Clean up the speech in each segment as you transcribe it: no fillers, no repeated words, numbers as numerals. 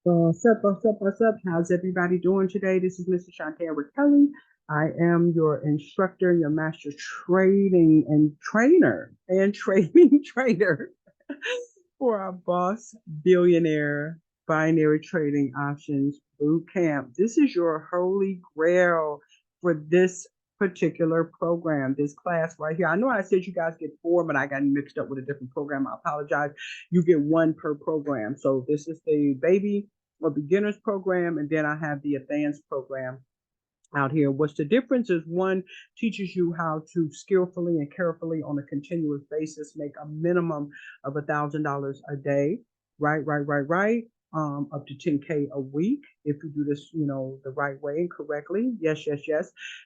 What's up? How's everybody doing today? This is Mrs. Shantae with Kelly. I am your instructor, your master trading and trainer and trading trainer for our boss billionaire binary trading options boot camp. This is your holy grail for this particular program, this class right here. I know I said you guys get four, but I got mixed up with a different program. I apologize. You get one per program. So this is the baby or beginners program, and then I have the advanced program out here. What's the difference is one teaches you how to skillfully and carefully on a continuous basis make a minimum of $1,000 a day. Right. Up to 10K a week if you do this, the right way and correctly. Yes.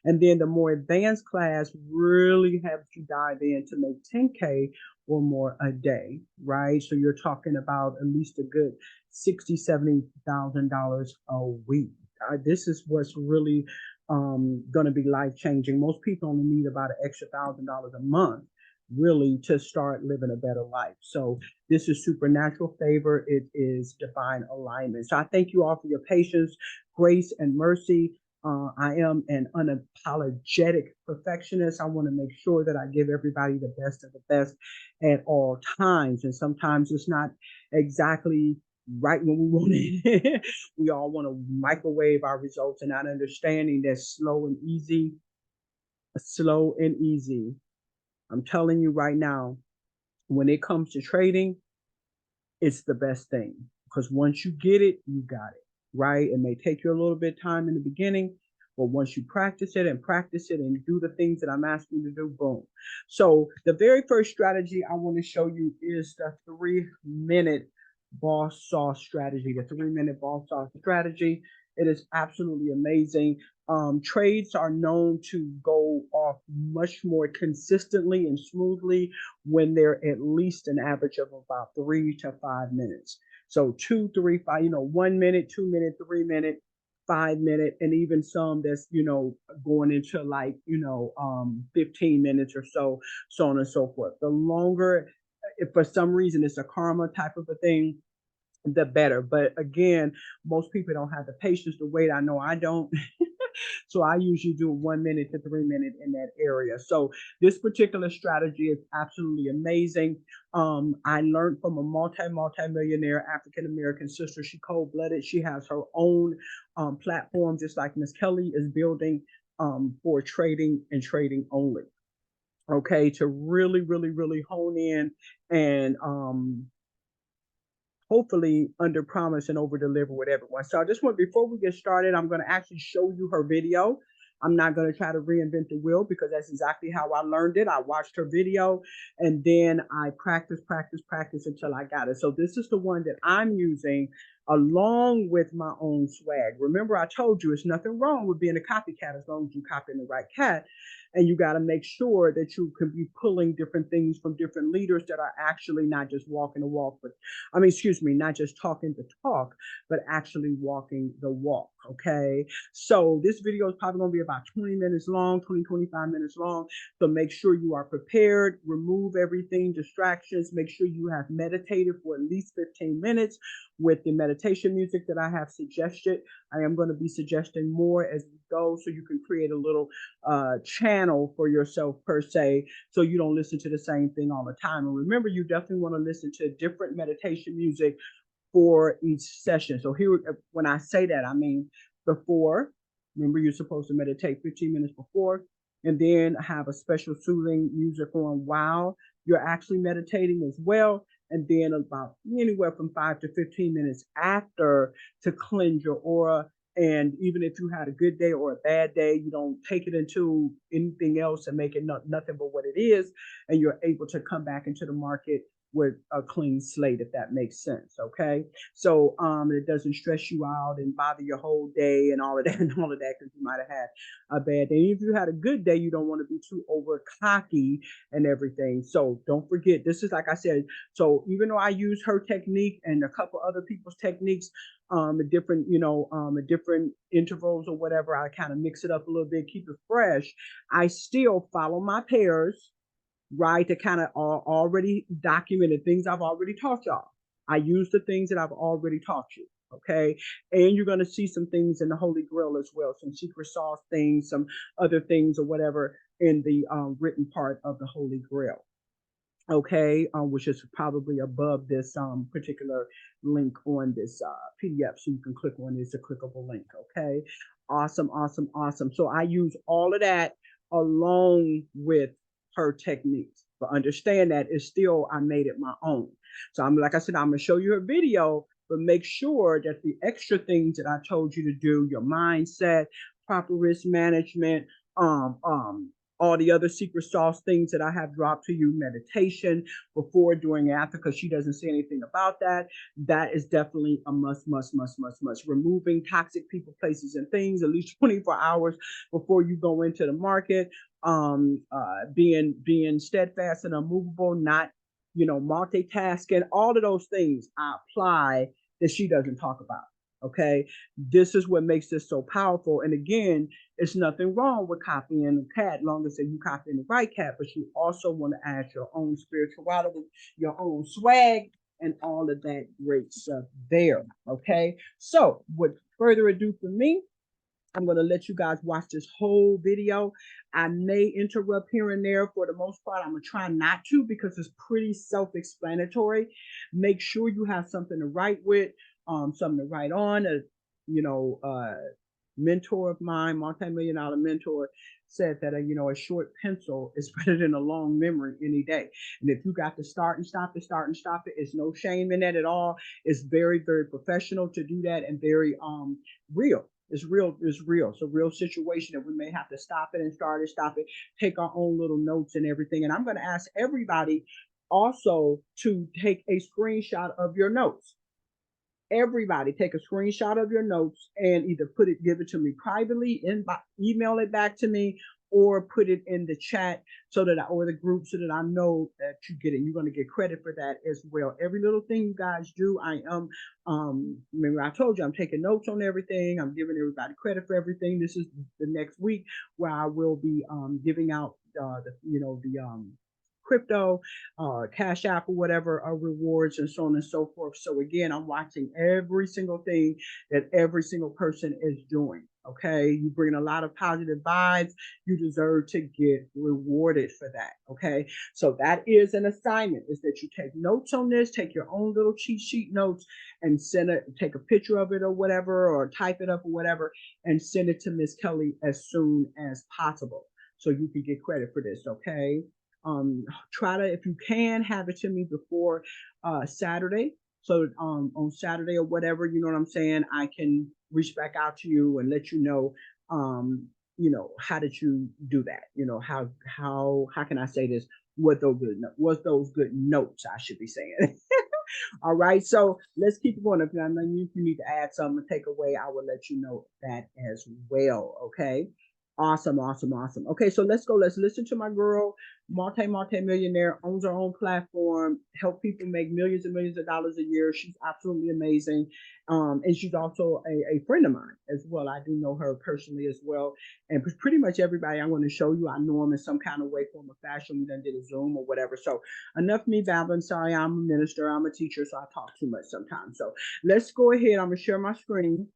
And then the more advanced class really helps you dive in to make 10K or more a day, right? So you're talking about at least a good $60,000, $70,000 a week. This is what's really going to be life changing. Most people only need about an extra $1,000 a month really to start living a better life. So this is supernatural favor. It is divine alignment. So I thank you all for your patience, grace, and mercy. I am an unapologetic perfectionist. I want to make sure that I give everybody the best of the best at all times. And sometimes it's not exactly right when we want it. We all want to microwave our results and not understanding that slow and easy. I'm telling you right now, when it comes to trading, it's the best thing because once you get it, you got it, right? It may take you a little bit of time in the beginning, but once you practice it and do the things that I'm asking you to do, boom. So the very first strategy I want to show you is the 3-minute boss sauce strategy. The 3-minute boss sauce strategy. It is absolutely amazing. Trades are known to go off much more consistently and smoothly when they're at least an average of about 3 to 5 minutes. So 2, 3, 5, 1 minute, 2 minute, 3 minute, 5 minute, and even some that's, going into like, 15 minutes or so on and so forth. The longer, if for some reason it's a karma type of a thing, the better. But again, most people don't have the patience to wait. I know I don't. So I usually do 1 minute to 3 minute in that area. So this particular strategy is absolutely amazing. I learned from a multi-millionaire African American sister. She cold-blooded. She has her own platform, just like Miss Kelly is building for trading and trading only. Okay, to really hone in and hopefully under promise and over deliver with everyone. So I just want, before we get started, I'm going to actually show you her video. I'm not going to try to reinvent the wheel because that's exactly how I learned it. I watched her video and then I practice until I got it. So this is the one that I'm using along with my own swag. Remember, I told you it's nothing wrong with being a copycat as long as you copy the right cat. And you got to make sure that you can be pulling different things from different leaders that are actually not just walking the walk, but excuse me, not just talking the talk, but actually walking the walk. Okay. So this video is probably going to be about 20 minutes long, 25 minutes long. So make sure you are prepared, remove everything, distractions, make sure you have meditated for at least 15 minutes with the meditation music that I have suggested. I am going to be suggesting more as we go so you can create a little channel for yourself per se, so you don't listen to the same thing all the time. And remember, you definitely want to listen to different meditation music for each session. So here, when I say that, I mean before. Remember, you're supposed to meditate 15 minutes before, and then have a special soothing music on while you're actually meditating as well. And then about anywhere from 5 to 15 minutes after to cleanse your aura. And even if you had a good day or a bad day, you don't take it into anything else and make it nothing but what it is. And you're able to come back into the market with a clean slate, if that makes sense. Okay. So it doesn't stress you out and bother your whole day and all of that because you might have had a bad day. If you had a good day, you don't want to be too over cocky and everything. So don't forget, this is like I said. So even though I use her technique and a couple other people's techniques, at different, at different intervals or whatever, I kind of mix it up a little bit, keep it fresh. I still follow my pairs, right? To kind of already documented things I've already taught y'all. I use the things that I've already taught you. Okay. And you're going to see some things in the Holy Grail as well, some secret sauce things, some other things or whatever in the written part of the Holy Grail. Okay, which is probably above this particular link on this PDF. So you can click on this, a clickable link. Okay, awesome, awesome, awesome. So I use all of that along with her techniques. But understand that it's still, I made it my own. So I'm, like I said, I'm gonna show you her video, but make sure that the extra things that I told you to do, your mindset, proper risk management, um, um, all the other secret sauce things that I have dropped to you, meditation before, during, after, because she doesn't say anything about that. That is definitely a must, must, must, must, must. Removing toxic people, places, and things at least 24 hours before you go into the market. Being steadfast and unmovable, not multitasking. All of those things I apply that she doesn't talk about. Okay, this is what makes this so powerful. And again, it's nothing wrong with copying a cat, long as you copying the right cat, but you also want to add your own spirituality, your own swag, and all of that great stuff there. Okay, so with further ado for me, I'm going to let you guys watch this whole video. I may interrupt here and there. For the most part, I'm going to try not to, because it's pretty self-explanatory. Make sure you have something to write with, something to write on. Mentor of mine, multi-million-dollar mentor, said that a short pencil is better than a long memory any day. And if you got to start and stop it, start and stop it, it's no shame in that at all. It's very, very professional to do that, and very real. It's real. It's real. It's a real situation that we may have to stop it and start it, stop it, take our own little notes and everything. And I'm going to ask everybody also to take a screenshot of your notes. Everybody take a screenshot of your notes and either give it to me privately, email it back to me, or put it in the chat or the group, so that I know that you get it. You're going to get credit for that as well. Every little thing you guys do, I am, remember I told you I'm taking notes on everything. I'm giving everybody credit for everything. This is the next week where I will be giving out the crypto, Cash App or whatever, rewards and so on and so forth. So again, I'm watching every single thing that every single person is doing. Okay, you bring a lot of positive vibes. You deserve to get rewarded for that. Okay, so that is an assignment: is that you take notes on this, take your own little cheat sheet notes, and send it. Take a picture of it or whatever, or type it up or whatever, and send it to Miss Kelly as soon as possible, so you can get credit for this. Okay. Try to, if you can, have it to me before Saturday. So on Saturday or whatever, you know what I'm saying, I can reach back out to you and let you know, how did you do that? How can I say this? What those good notes, I should be saying. All right, so let's keep going. If you need to add something, take away, I will let you know that as well. Okay. Awesome, awesome, awesome. Okay, so let's go. Let's listen to my girl, multi-millionaire, owns her own platform, help people make millions and millions of dollars a year. She's absolutely amazing. And she's also a friend of mine as well. I do know her personally as well. And pretty much everybody I'm going to show you, I know them in some kind of way, form, or fashion. We done did a Zoom or whatever. So enough me babbling. Sorry, I'm a minister, I'm a teacher, so I talk too much sometimes. So let's go ahead. I'm going to share my screen.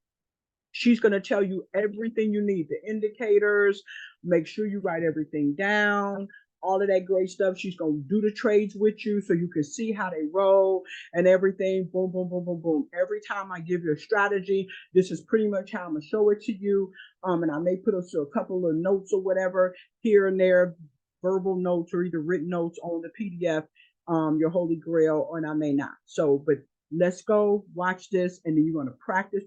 She's going to tell you everything you need, the indicators. Make sure you write everything down, all of that great stuff. She's going to do the trades with you so you can see how they roll and everything. Boom, boom, boom, boom, boom. Every time I give you a strategy, this is pretty much how I'm going to show it to you. And I may put a couple of notes or whatever here and there, verbal notes or either written notes on the PDF, your Holy Grail, and I may not. So, but let's go watch this, and then you're going to practice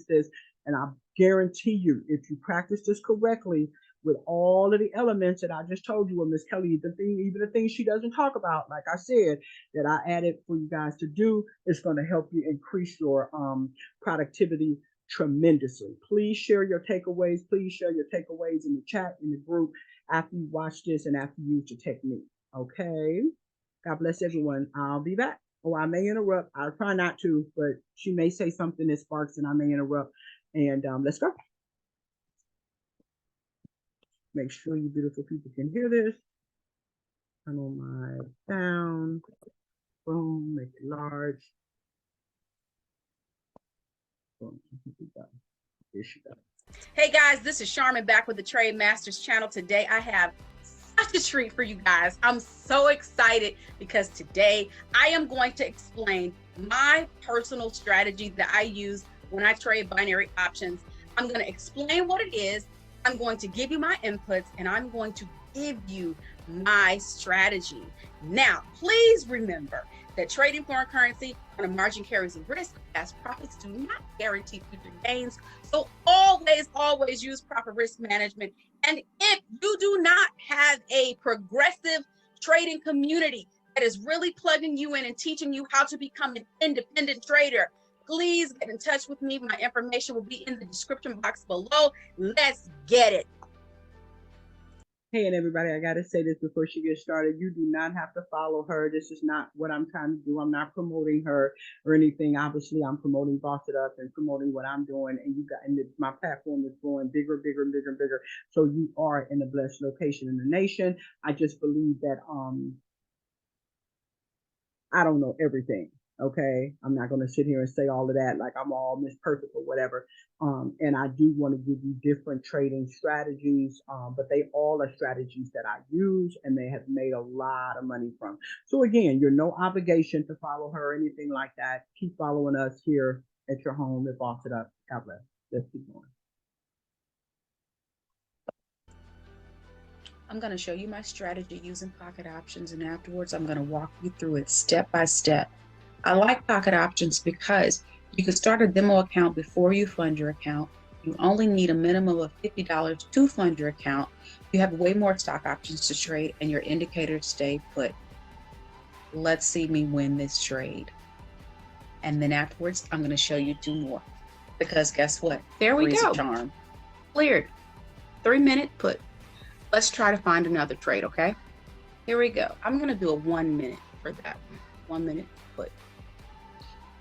this. And I guarantee you, if you practice this correctly with all of the elements that I just told you, with Miss Kelly, even the things she doesn't talk about, like I said, that I added for you guys to do, is going to help you increase your productivity tremendously. Please share your takeaways. Please share your takeaways in the chat, in the group, after you watch this and after you use the technique. Okay. God bless everyone. I'll be back. Oh, I may interrupt. I'll try not to, but she may say something that sparks and I may interrupt. And let's go. Make sure you beautiful people can hear this. Turn on my sound. Boom, make it large. Boom. Here she goes. Hey guys, this is Charmin back with the Trade Masters channel. Today I have such a treat for you guys. I'm so excited because today I am going to explain my personal strategy that I use when I trade binary options. I'm going to explain what it is. I'm going to give you my inputs and I'm going to give you my strategy. Now, please remember that trading foreign currency on a margin carries a risk, as profits do not guarantee future gains. So always use proper risk management. And if you do not have a progressive trading community that is really plugging you in and teaching you how to become an independent trader, please get in touch with me. My information will be in the description box below. Let's get it. Hey, and everybody, I got to say this before she gets started. You do not have to follow her. This is not what I'm trying to do. I'm not promoting her or anything. Obviously, I'm promoting Boss It Up and promoting what I'm doing. And my platform is growing bigger, bigger, bigger, and bigger. So you are in a blessed location in the nation. I just believe that I don't know everything. Okay, I'm not going to sit here and say all of that like I'm all Miss Perfect or whatever. And I do want to give you different trading strategies, but they all are strategies that I use and they have made a lot of money from. So again, you're no obligation to follow her or anything like that. Keep following us here at your home at Boss It Up. God bless. Let's keep going. I'm going to show you my strategy using pocket options, and afterwards I'm going to walk you through it step by step. I like pocket options because you can start a demo account before you fund your account. You only need a minimum of $50 to fund your account. You have way more stock options to trade and your indicators stay put. Let's see me win this trade. And then afterwards, I'm going to show you 2 more. Because guess what? There we go. Charm. Cleared. 3-minute put. Let's try to find another trade, okay? Here we go. I'm going to do a 1 minute for that one. 1 minute put.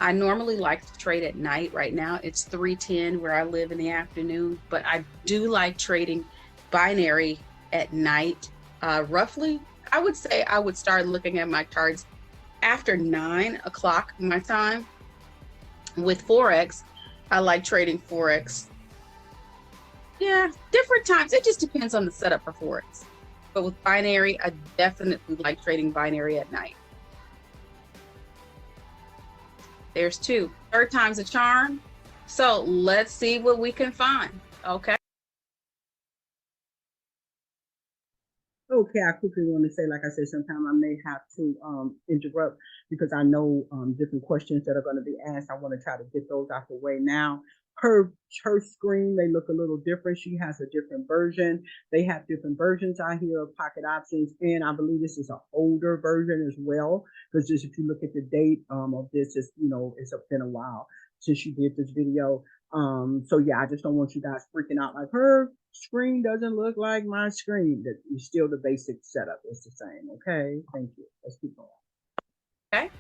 I normally like to trade at night. Right now, it's 3:10 where I live in the afternoon, but I do like trading binary at night. Roughly, I would say I would start looking at my cards after 9 o'clock my time. With Forex, I like trading Forex. Yeah, different times. It just depends on the setup for Forex. But with binary, I definitely like trading binary at night. There's 2. 3rd time's a charm. So let's see what we can find. Okay. Okay, I quickly want to say, like I said, sometimes I may have to interrupt because I know different questions that are going to be asked. I want to try to get those out the way now. Her screen, they look a little different. She has a different version. They have different versions out here of pocket options, and I believe this is an older version as well. Because just if you look at the date of this, it's it's been a while since she did this video. So yeah, I just don't want you guys freaking out like her screen doesn't look like my screen. That is still the basic setup. It's the same. Okay, thank you. Let's keep going. Okay,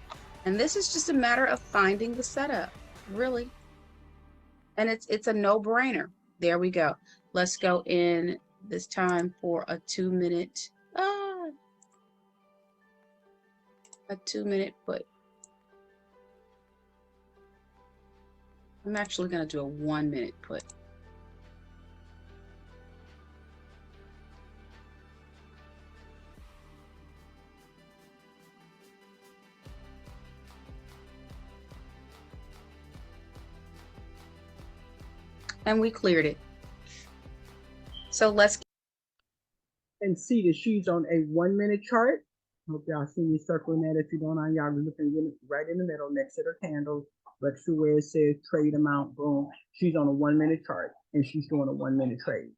and this is just a matter of finding the setup, really. And it's a no-brainer. There we go. Let's go in this time for a 2-minute, a 2-minute put. I'm actually going to do a 1-minute put. And we cleared it. So let's and see that she's on a 1-minute chart. Hope y'all see me circling that. If you don't, y'all looking right in the middle next to the candles, but to where it says trade amount, boom. She's on a 1-minute chart and she's doing a 1-minute trade.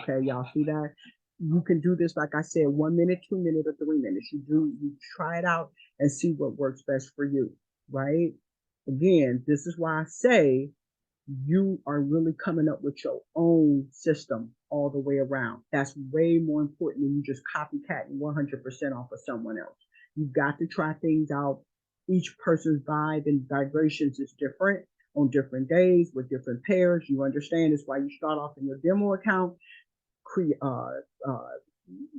Okay, y'all see that? You can do this, like I said, 1 minute, 2 minutes, or 3 minutes. You try it out and see what works best for you, right? Again, this is why I say you are really coming up with your own system all the way around. That's way more important than you just copycatting 100% off of someone else. You've got to try things out. Each person's vibe and vibrations is different on different days with different pairs. You understand? It's why you start off in your demo account,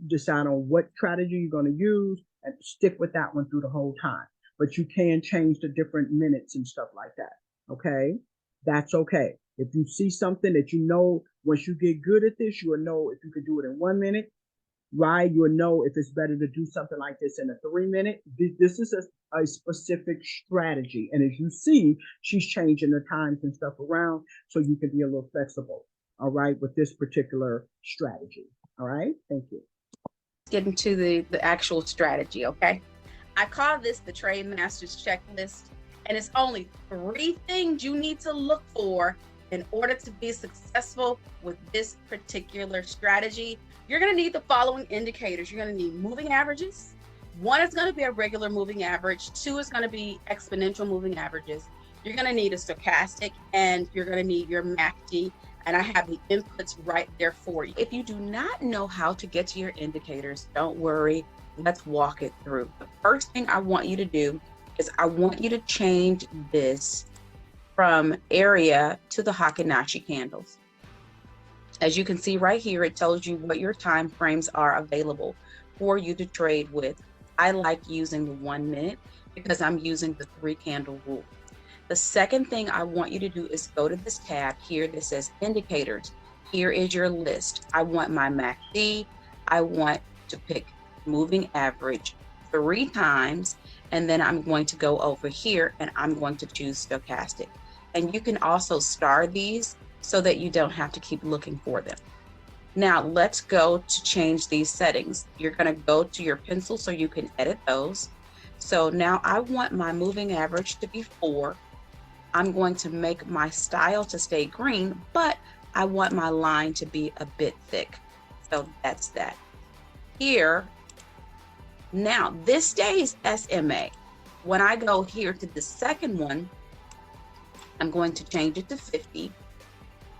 decide on what strategy you're going to use and stick with that one through the whole time. But you can change the different minutes and stuff like that. Okay. That's okay. If you see something that you know, once you get good at this, you will know if you can do it in 1 minute, right? You'll know if it's better to do something like this in a 3 minute. This is a specific strategy. And as you see, she's changing the times and stuff around so you can be a little flexible, all right, with this particular strategy. All right, thank you. Get into the actual strategy, okay? I call this the Trade Master's Checklist, and it's only 3 things you need to look for in order to be successful with this particular strategy. You're going to need the following indicators. You're going to need moving averages. 1 is going to be a regular moving average. 2 is going to be exponential moving averages. You're going to need a stochastic, and you're going to need your MACD. And I have the inputs right there for you. If you do not know how to get to your indicators, don't worry. Let's walk it through. The first thing I want you to do is I want you to change this from area to the Hikinashi candles. As you can see right here, it tells you what your time frames are available for you to trade with. I like using the 1 minute because I'm using the 3 candle rule. The second thing I want you to do is go to this tab here that says indicators. Here is your list. I want my MACD. I want to pick moving average 3 times, and then I'm going to go over here and I'm going to choose stochastic. And you can also star these so that you don't have to keep looking for them. Now let's go to change these settings. You're going to go to your pencil so you can edit those. So now I want my moving average to be 4. I'm going to make my style to stay green, but I want my line to be a bit thick. So that's that. Here, now this stays SMA. When I go here to the second one, I'm going to change it to 50.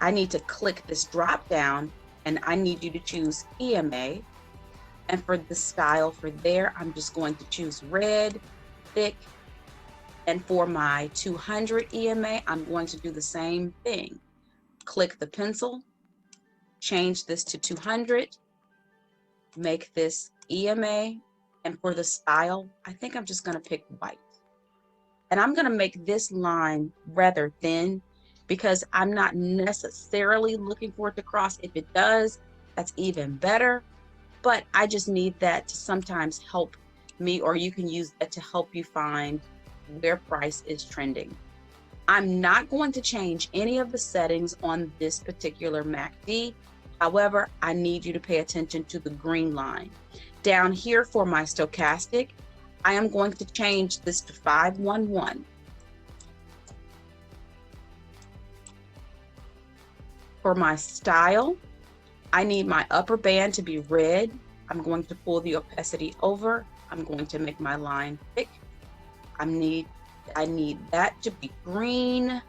I need to click this drop down and I need you to choose EMA. And for the style for there, I'm just going to choose red, thick. And for my 200 EMA, I'm going to do the same thing. Click the pencil, change this to 200, make this EMA, and for the style, I think I'm just going to pick white. And I'm going to make this line rather thin because I'm not necessarily looking for it to cross. If it does, that's even better. But I just need that to sometimes help me, or you can use that to help you find where price is trending. I'm not going to change any of the settings on this particular MACD. However, I need you to pay attention to the green line. Down here for my stochastic, I am going to change this to 511. For my style, I need my upper band to be red. I'm going to pull the opacity over. I'm going to make my line thick. I need that to be green.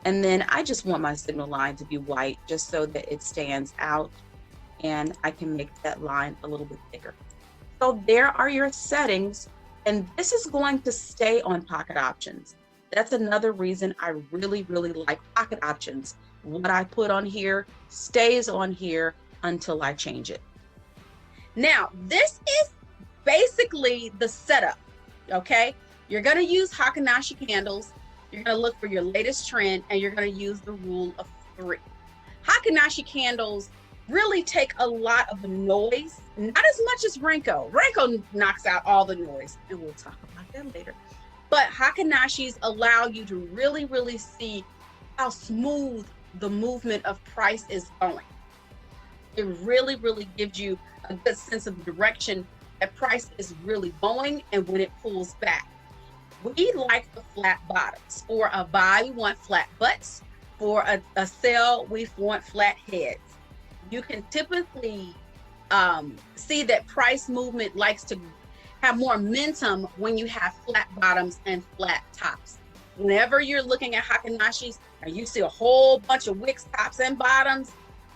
And then I just want my signal line to be white just so that it stands out and I can make that line a little bit thicker. So there are your settings, and this is going to stay on pocket options. That's another reason I really, really like pocket options. What I put on here stays on here until I change it. Now, this is basically the setup. Okay, you're going to use Hikinashi candles. You're going to look for your latest trend, and you're going to use the rule of 3. Hikinashi candles really take a lot of the noise, not as much as Renko. Renko knocks out all the noise, and we'll talk about that later. But Hikinashis allow you to really, really see how smooth the movement of price is going. It really, really gives you a good sense of the direction that price is really going and when it pulls back. We like the flat bottoms. For a buy, we want flat butts. For a sell, we want flat heads. You can typically see that price movement likes to have more momentum when you have flat bottoms and flat tops. Whenever you're looking at Hikinashis and you see a whole bunch of wicks, tops and bottoms,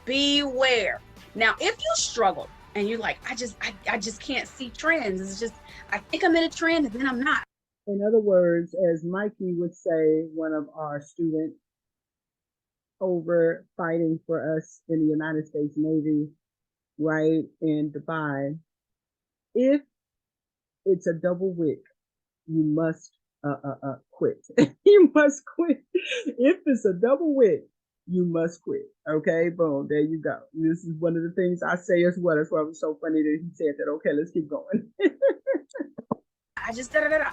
beware. Now, if you struggle and you're like, I just can't see trends. It's just, I think I'm in a trend and then I'm not. In other words, as Mikey would say, one of our students over fighting for us in the United States Navy, right, in Dubai, if it's a double wick, you must quit. You must quit If it's a double wick, you must quit. Okay, boom, there you go. This is one of the things I say as well. That's why it was so funny that he said that. Okay, let's keep going. I just da da da da.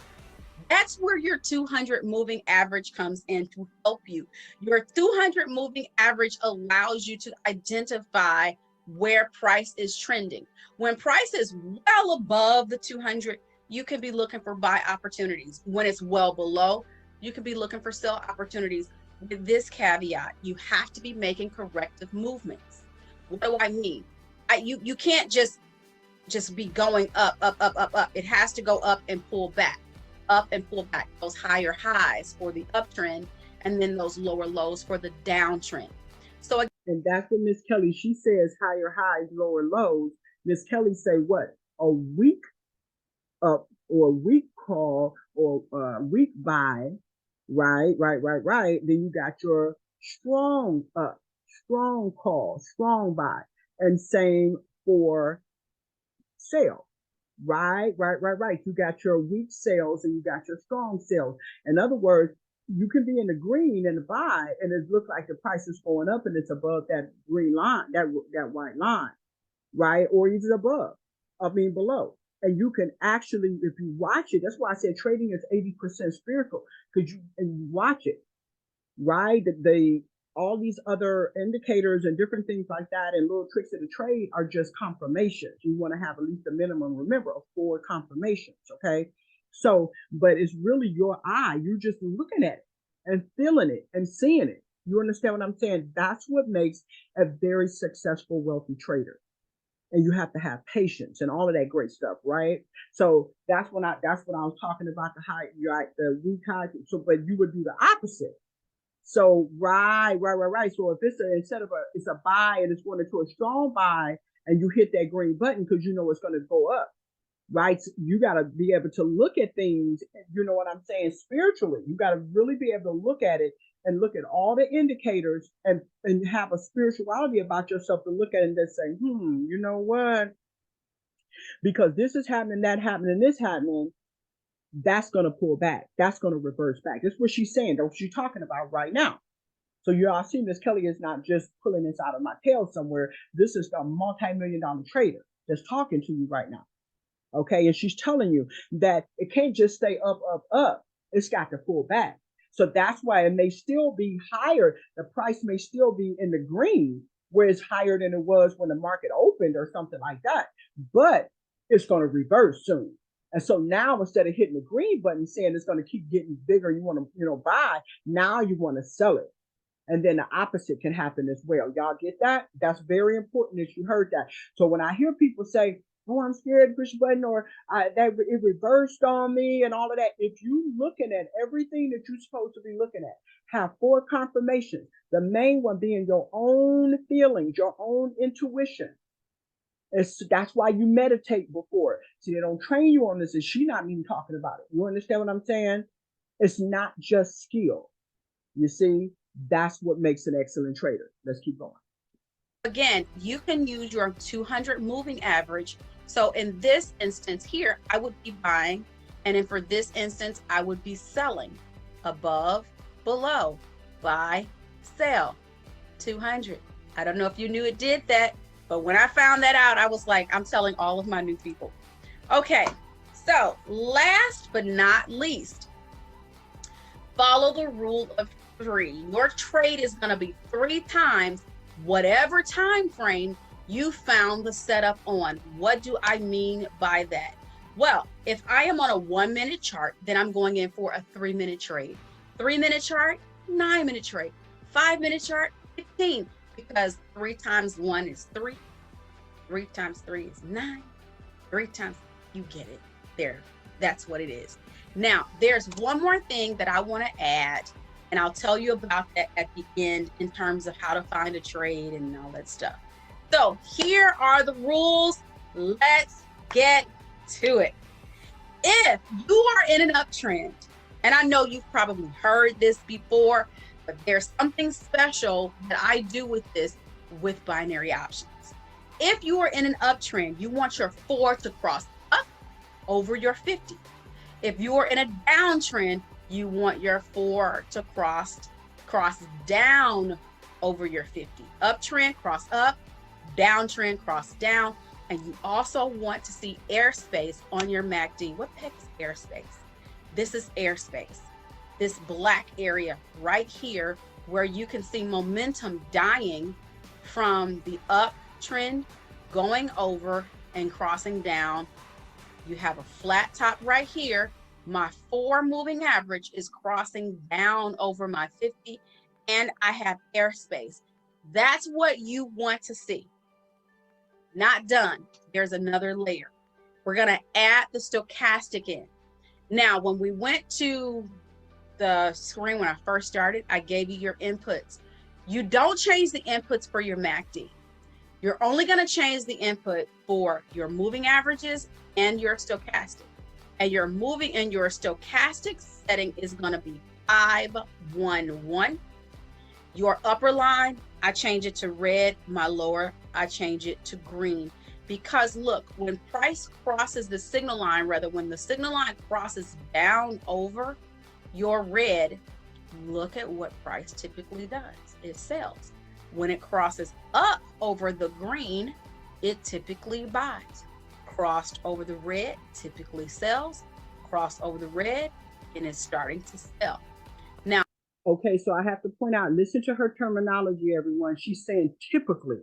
That's where your 200 moving average comes in to help you. Your 200 moving average allows you to identify where price is trending. When price is well above the 200, you can be looking for buy opportunities. When it's well below, you can be looking for sell opportunities. With this caveat, you have to be making corrective movements. What do I mean? You can't just be going up, up, up, up, up. It has to go up and pull back, up and pull back. Those higher highs for the uptrend, and then those lower lows for the downtrend. So, and that's what Miss Kelly, she says higher highs, lower lows. Miss Kelly say what? A week up or a week call or a week buy, right? Then you got your strong up, strong call, strong buy, and same for sale. Right. You got your weak sales and you got your strong sales. In other words, you can be in the green in the buy and it looks like the price is going up and it's above that green line, that white line, right? Or even above, below. And you can actually, if you watch it, that's why I said trading is 80% spiritual, because you watch it, right? All these other indicators and different things like that and little tricks of the trade are just confirmations. You want to have at least a minimum, remember, of 4 confirmations, okay? So, but it's really your eye. You're just looking at it and feeling it and seeing it. You understand what I'm saying? That's what makes a very successful, wealthy trader. And you have to have patience and all of that great stuff, right? So that's what I was talking about, the weak high. So, but you would do the opposite. So right. So if instead of it's a buy and it's going into a strong buy and you hit that green button because you know it's going to go up, right? So you got to be able to look at things, you know what I'm saying, spiritually. You got to really be able to look at it and look at all the indicators and have a spirituality about yourself to look at it and just say, you know what? Because this is happening, that happening, this happening, that's going to pull back. That's going to reverse back. That's what she's saying. That's what she's talking about right now. So you all see Miss Kelly is not just pulling this out of my tail somewhere. This is a multi-million-dollar trader that's talking to you right now. Okay. And she's telling you that it can't just stay up, up, up. It's got to pull back. So that's why it may still be higher. The price may still be in the green, where it's higher than it was when the market opened or something like that. But it's going to reverse soon. And so now instead of hitting the green button saying it's going to keep getting bigger, you want to, buy, now you want to sell it. And then the opposite can happen as well. Y'all get that? That's very important that you heard that. So when I hear people say, oh, I'm scared to push a button, or that it reversed on me and all of that, if you're looking at everything that you're supposed to be looking at, have 4 confirmations. The main one being your own feelings, your own intuition. That's why you meditate before. See, they don't train you on this, and she's not even talking about it. You understand what I'm saying? It's not just skill. You see, that's what makes an excellent trader. Let's keep going. Again, you can use your 200 moving average. So in this instance here, I would be buying. And then for this instance, I would be selling. Above, below, buy, sell, 200. I don't know if you knew it did that, but when I found that out, I was like, I'm telling all of my new people. Okay, so last but not least, follow the rule of 3. Your trade is going to be 3 times whatever time frame you found the setup on. What do I mean by that? Well, if I am on a 1-minute chart, then I'm going in for a 3-minute trade. 3-minute chart, 9-minute trade. 5-minute chart, 15, because 3 times 1 is 3. 3 times 3 is 9. 3 times, you get it. There, that's what it is. Now, there's one more thing that I want to add, and I'll tell you about that at the end in terms of how to find a trade and all that stuff. So here are the rules. Let's get to it. If you are in an uptrend, and I know you've probably heard this before, but there's something special that I do with this with binary options. If you are in an uptrend, you want your 4 to cross up over your 50. If you are in a downtrend, you want your 4 to cross cross down over your 50. Uptrend, cross up, downtrend, cross down. And you also want to see airspace on your MACD. What the heck is airspace? This is airspace. This black area right here where you can see momentum dying from the uptrend going over and crossing down. You have a flat top right here. My 4 moving average is crossing down over my 50, and I have airspace. That's what you want to see. Not done. There's another layer. We're going to add the stochastic in. Now, when we went to the screen when I first started, I gave you your inputs. You don't change the inputs for your MACD. You're only going to change the input for your moving averages and your stochastic. And your moving and your stochastic setting is going to be 511. Your upper line, I change it to red. My lower, I change it to green. Because look, when price crosses the signal line, when the signal line crosses down over your red, look at what price typically does. It sells. When it crosses up over the green, it typically buys. Crossed over the red, typically sells. Crossed over the red, and it's starting to sell. Now, okay, so I have to point out, listen to her terminology, everyone. She's saying typically.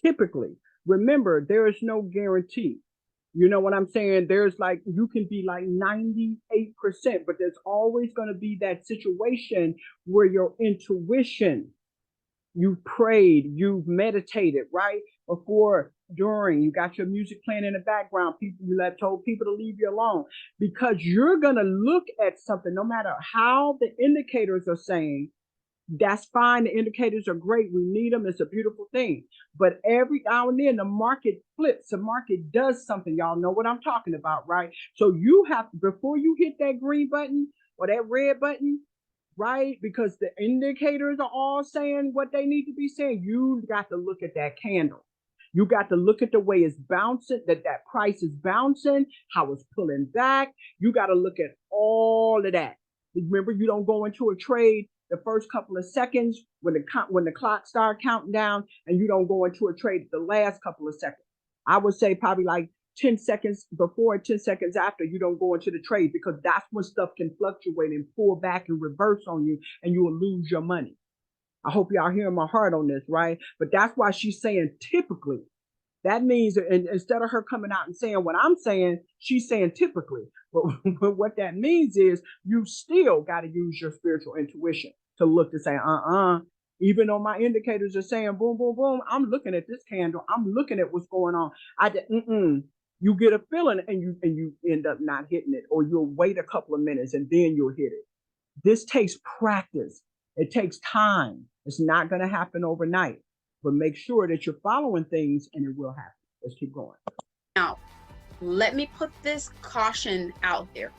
Typically. Remember, there is no guarantee. You know what I'm saying? There's like, you can be like 98%, but there's always going to be that situation where your intuition, you've prayed, you've meditated, right? Before, during, you got your music playing in the background, you told people to leave you alone, because you're going to look at something, no matter how the indicators are saying, that's fine. The indicators are great. We need them. It's a beautiful thing. But every now and then the market flips. The market does something. Y'all know what I'm talking about, right? So you have to, before you hit that green button or that red button, right? Because the indicators are all saying what they need to be saying. You got to look at that candle. You got to look at the way it's bouncing, that price is bouncing, how it's pulling back. You got to look at all of that. Remember, you don't go into a trade the first couple of seconds when the clock starts counting down, and you don't go into a trade the last couple of seconds. I would say probably like 10 seconds before and 10 seconds after, you don't go into the trade, because that's when stuff can fluctuate and pull back and reverse on you, and you will lose your money. I hope y'all hearing my heart on this, right? But that's why she's saying typically. That means, and instead of her coming out and saying what I'm saying, she's saying typically. But what that means is you still got to use your spiritual intuition to look to say, even though my indicators are saying boom, boom, boom, I'm looking at this candle. I'm looking at what's going on. You get a feeling and you end up not hitting it, or you'll wait a couple of minutes and then you'll hit it. This takes practice. It takes time. It's not going to happen overnight. But make sure that you're following things, and it will happen. Let's keep going. Now, let me put this caution out there.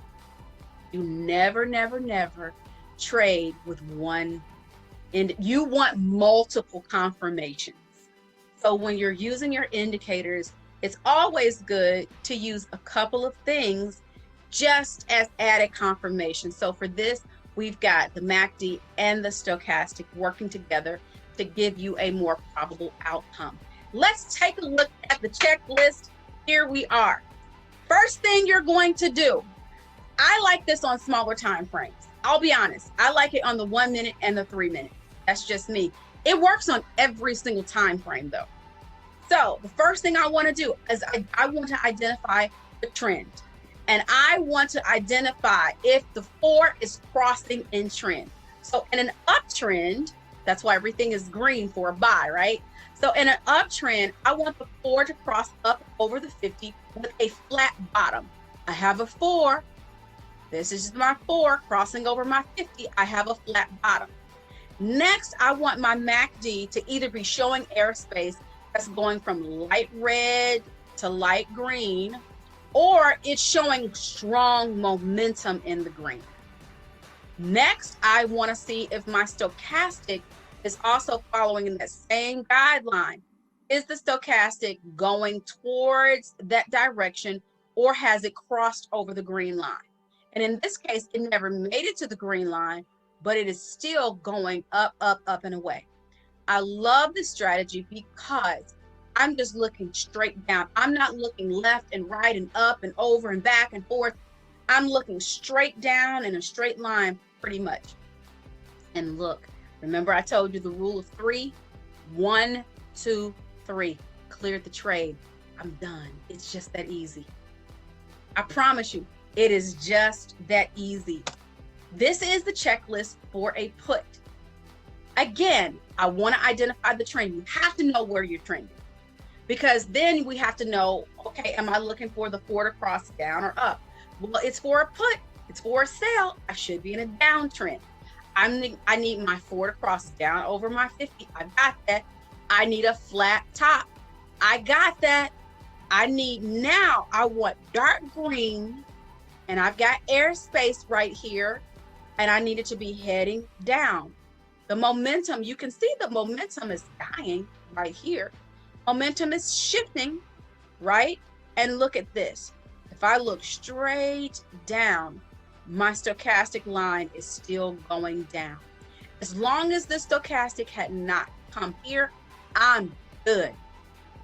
You never, never, never trade with one, and you want multiple confirmations. So when you're using your indicators, it's always good to use a couple of things just as added confirmation. So for this, we've got the MACD and the stochastic working together to give you a more probable outcome. Let's take a look at the checklist. Here we are. First thing you're going to do, I like this on smaller time frames. I'll be honest, I like it on the 1 minute and the 3 minute. That's just me. It works on every single time frame though. So the first thing I want to do is I want to identify the trend. And I want to identify if the 4 is crossing in trend. So in an uptrend, that's why everything is green for a buy, right? So in an uptrend, I want the 4 to cross up over the 50 with a flat bottom. I have a 4. This is my 4 crossing over my 50. I have a flat bottom. Next, I want my MACD to either be showing airspace that's going from light red to light green, or it's showing strong momentum in the green. Next, I want to see if my stochastic is also following that same guideline. Is the stochastic going towards that direction, or has it crossed over the green line? And in this case, it never made it to the green line, but it is still going up, up, up and away. I love this strategy because I'm just looking straight down. I'm not looking left and right and up and over and back and forth. I'm looking straight down in a straight line pretty much. And look, remember I told you the rule of 3? 1, 2, 3. Cleared the trade. I'm done. It's just that easy. I promise you, it is just that easy. This is the checklist for a put. Again, I want to identify the trend. You have to know where you're trending, because then we have to know, okay, am I looking for the forward cross down or up? Well, it's for a put. It's for a sell. I should be in a downtrend. I need my forward cross down over my 50. I got that. I need a flat top. I got that. I want dark green, and I've got airspace right here, and I need it to be heading down. The momentum, you can see the momentum is dying right here. Momentum is shifting, right? And look at this. If I look straight down, my stochastic line is still going down. As long as the stochastic had not come here, I'm good.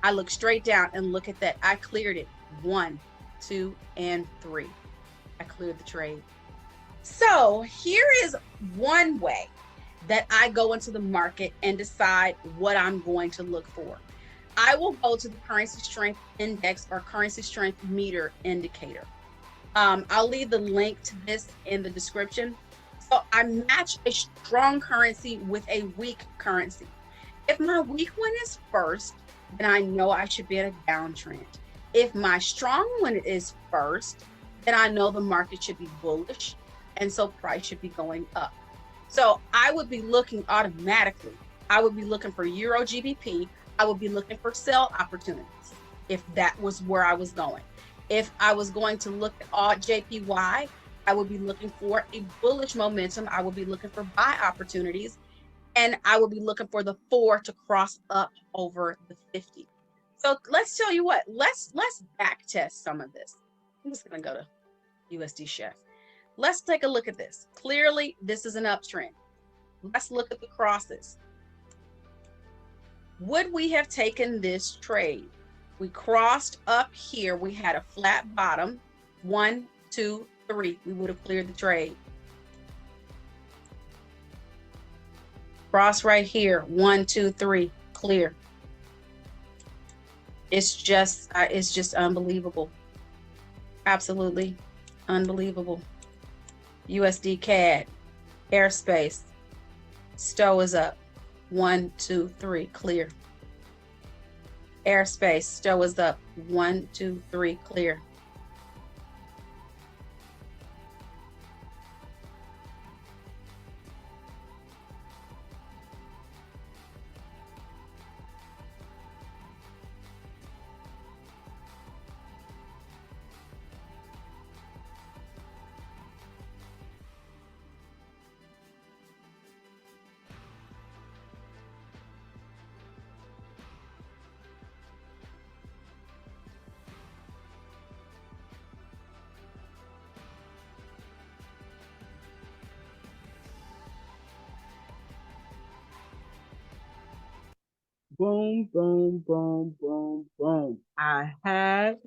I look straight down and look at that. I cleared it. 1, 2, and 3. I cleared the trade. So here is one way that I go into the market and decide what I'm going to look for. I will go to the currency strength index or currency strength meter indicator. I'll leave the link to this in the description. So I match a strong currency with a weak currency. If my weak one is first, then I know I should be in a downtrend. If my strong one is first, then I know the market should be bullish, and so price should be going up. So I would be looking automatically. I would be looking for Euro GBP. I would be looking for sell opportunities if that was where I was going. If I was going to look at all JPY, I would be looking for a bullish momentum. I would be looking for buy opportunities, and I would be looking for the 4 to cross up over the 50. So let's tell you what, let's back test some of this. I'm just gonna go to USD Chef. Let's take a look at this. Clearly, this is an uptrend. Let's look at the crosses. Would we have taken this trade? We crossed up here. We had a flat bottom. 1, 2, 3. We would have cleared the trade. Cross right here. 1, 2, 3. Clear. It's just unbelievable. Absolutely unbelievable. USD CAD, airspace, STO is up. 1, 2, 3, clear. Airspace, STO is up. 1, 2, 3, clear. Boom, boom, boom, boom, boom. I had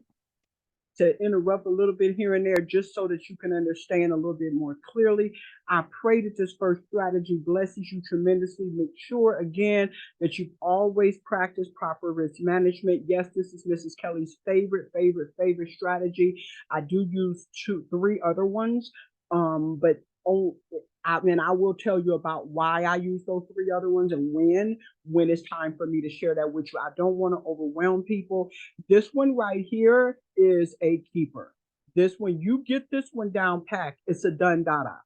to interrupt a little bit here and there just so that you can understand a little bit more clearly. I pray that this first strategy blesses you tremendously. Make sure, again, that you always practice proper risk management. Yes, this is Mrs. Kelly's favorite strategy. I do use 3 other ones, but I will tell you about why I use those 3 other ones and when it's time for me to share that with you. I don't want to overwhelm people. This one right here is a keeper. This one, you get this one down packed, it's a done data.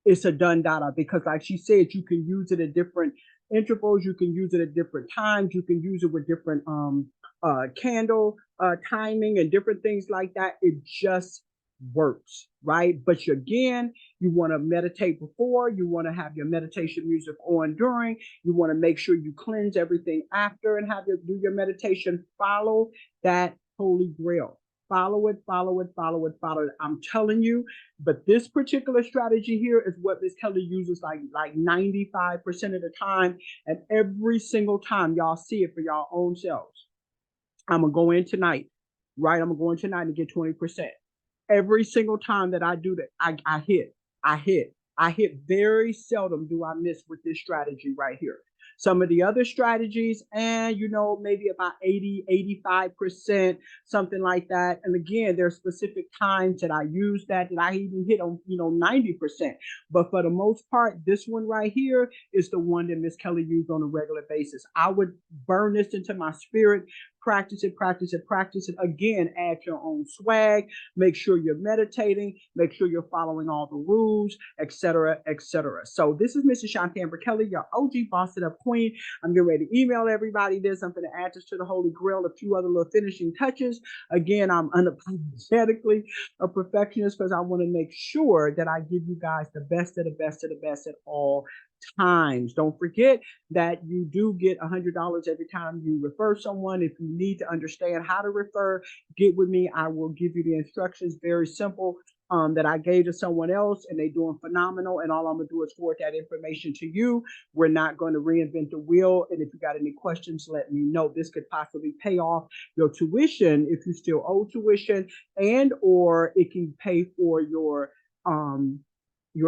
It's a done data because, like she said, you can use it at different intervals. You can use it at different times. You can use it with different candle timing and different things like that. It just works, right? But again, you want to meditate before, you want to have your meditation music on during, you want to make sure you cleanse everything after and do your meditation. Follow that holy grail. Follow it, follow it, follow it, follow it. I'm telling you, but this particular strategy here is what Miss Kelly uses like 95% of the time. And every single time y'all see it for y'all own selves. I'm gonna go in tonight, right? I'm gonna go in tonight and get 20%. Every single time that I do that, I hit, I hit, I hit. Very seldom do I miss with this strategy right here. Some of the other strategies, and maybe about 80, 85%, something like that. And again, there are specific times that I use that I even hit on, 90%. But for the most part, this one right here is the one that Miss Kelly used on a regular basis. I would burn this into my spirit, practice it, practice it, practice it. Again, add your own swag. Make sure you're meditating. Make sure you're following all the rules, etc., etc. So this is Mrs. Shantamber Kelly, your OG Boss It Up Queen. I'm getting ready to email everybody this. I'm going to add this to the Holy Grail, a few other little finishing touches. Again, I'm unapologetically a perfectionist because I want to make sure that I give you guys the best of the best of the best at all times. Don't forget that you do get $100 every time you refer someone. If you need to understand how to refer, get with me. I will give you the instructions, very simple, that I gave to someone else, and they're doing phenomenal. And all I'm gonna do is forward that information to you. We're not going to reinvent the wheel. And if you got any questions, let me know. This could possibly pay off your tuition if you still owe tuition, and or it can pay for your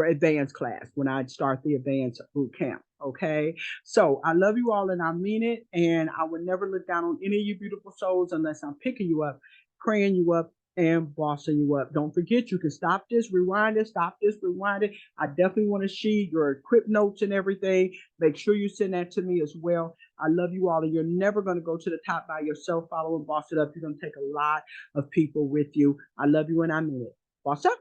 advanced class when I start the advanced boot camp. Okay. So I love you all and I mean it. And I would never look down on any of you beautiful souls unless I'm picking you up, praying you up, and bossing you up. Don't forget, you can stop this, rewind it, stop this, rewind it. I definitely want to see your equip notes and everything. Make sure you send that to me as well. I love you all, and you're never going to go to the top by yourself. Follow and boss it up. You're going to take a lot of people with you. I love you and I mean it. Boss up.